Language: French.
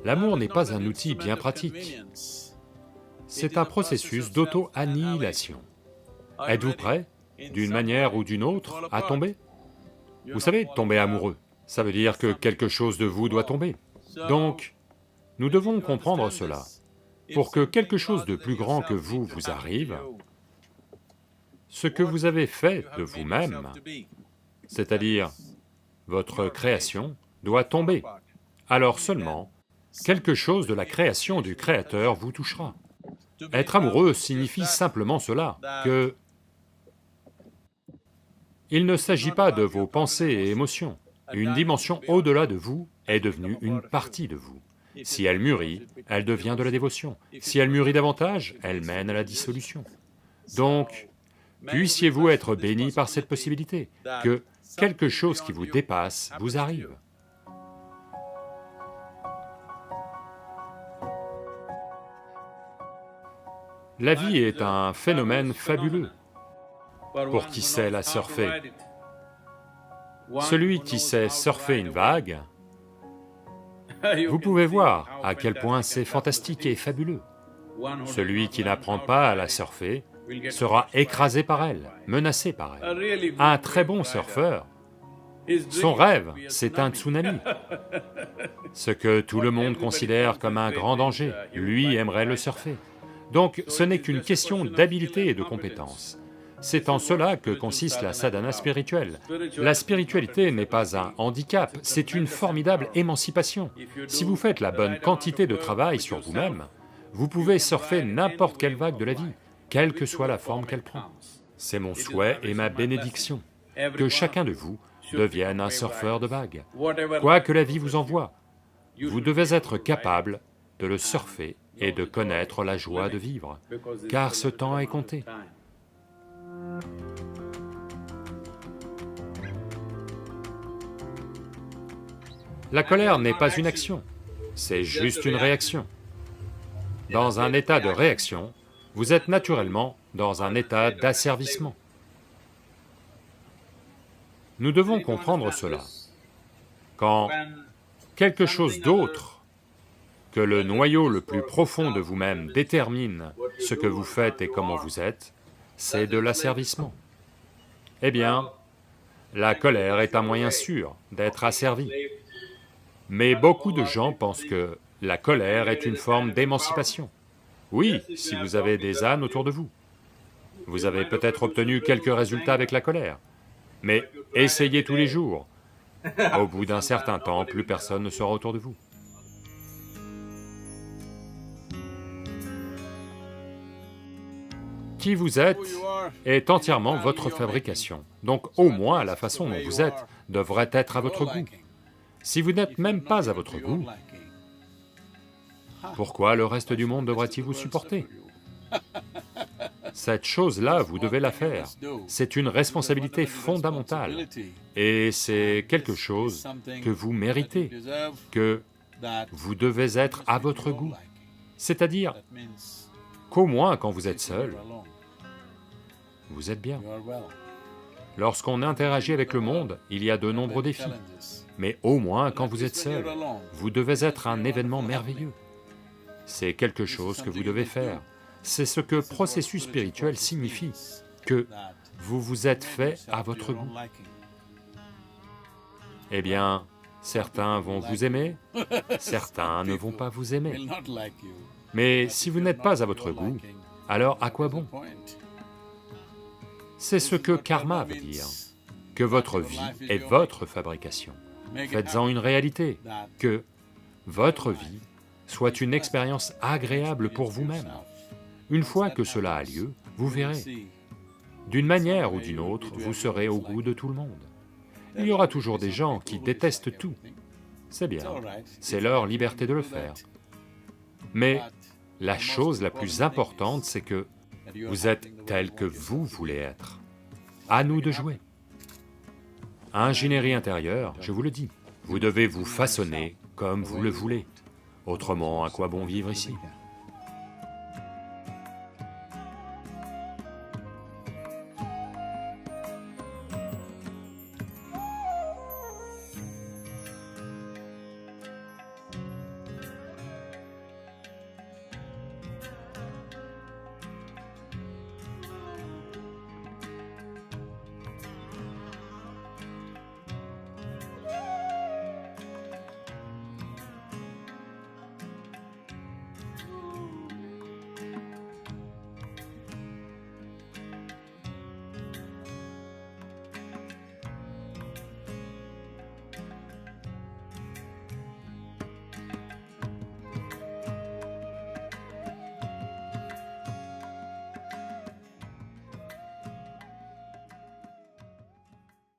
L'amour n'est pas un outil bien pratique, c'est un processus d'auto-annihilation. Êtes-vous prêt, d'une manière ou d'une autre, à tomber? Vous savez, tomber amoureux, ça veut dire que quelque chose de vous doit tomber. Donc, nous devons comprendre cela. Pour que quelque chose de plus grand que vous vous arrive, ce que vous avez fait de vous-même, c'est-à-dire votre création, doit tomber. Alors seulement, quelque chose de la création du Créateur vous touchera. Être amoureux signifie simplement cela, que il ne s'agit pas de vos pensées et émotions. Une dimension au-delà de vous est devenue une partie de vous. Si elle mûrit, elle devient de la dévotion. Si elle mûrit davantage, elle mène à la dissolution. Donc, puissiez-vous être bénis par cette possibilité, que quelque chose qui vous dépasse vous arrive. La vie est un phénomène fabuleux pour qui sait la surfer. Celui qui sait surfer une vague, vous pouvez voir à quel point c'est fantastique et fabuleux. Celui qui n'apprend pas à la surfer sera écrasé par elle, menacé par elle. Un très bon surfeur, son rêve, c'est un tsunami. Ce que tout le monde considère comme un grand danger, lui aimerait le surfer. Donc ce n'est qu'une question d'habileté et de compétence. C'est en cela que consiste la sadhana spirituelle. La spiritualité n'est pas un handicap, c'est une formidable émancipation. Si vous faites la bonne quantité de travail sur vous-même, vous pouvez surfer n'importe quelle vague de la vie, quelle que soit la forme qu'elle prend. C'est mon souhait et ma bénédiction, que chacun de vous devienne un surfeur de vagues. Quoi que la vie vous envoie, vous devez être capable de le surfer et de connaître la joie de vivre, car ce temps est compté. La colère n'est pas une action, c'est juste une réaction. Dans un état de réaction, vous êtes naturellement dans un état d'asservissement. Nous devons comprendre cela. Quand quelque chose d'autre que le noyau le plus profond de vous-même détermine ce que vous faites et comment vous êtes, c'est de l'asservissement. Eh bien, la colère est un moyen sûr d'être asservi. Mais beaucoup de gens pensent que la colère est une forme d'émancipation. Oui, si vous avez des ânes autour de vous. Vous avez peut-être obtenu quelques résultats avec la colère, mais essayez tous les jours. Au bout d'un certain temps, plus personne ne sera autour de vous. Qui vous êtes est entièrement votre fabrication, donc au moins la façon dont vous êtes devrait être à votre goût. Si vous n'êtes même pas à votre goût, pourquoi le reste du monde devrait-il vous supporter? Cette chose-là, vous devez la faire. C'est une responsabilité fondamentale, et c'est quelque chose que vous méritez, que vous devez être à votre goût. C'est-à-dire qu'au moins quand vous êtes seul, vous êtes bien. Lorsqu'on interagit avec le monde, il y a de nombreux défis, mais au moins quand vous êtes seul, vous devez être un événement merveilleux. C'est quelque chose que vous devez faire. C'est ce que processus spirituel signifie, que vous vous êtes fait à votre goût. Eh bien, certains vont vous aimer, certains ne vont pas vous aimer. Mais si vous n'êtes pas à votre goût, alors à quoi bon? C'est ce que karma veut dire, que votre vie est votre fabrication. Faites-en une réalité, que votre vie soit une expérience agréable pour vous-même. Une fois que cela a lieu, vous verrez, d'une manière ou d'une autre, vous serez au goût de tout le monde. Il y aura toujours des gens qui détestent tout. C'est bien, c'est leur liberté de le faire. Mais la chose la plus importante, c'est que vous êtes tel que vous voulez être. À nous de jouer. Ingénierie intérieure, je vous le dis, vous devez vous façonner comme vous le voulez. Autrement, à quoi bon vivre ici?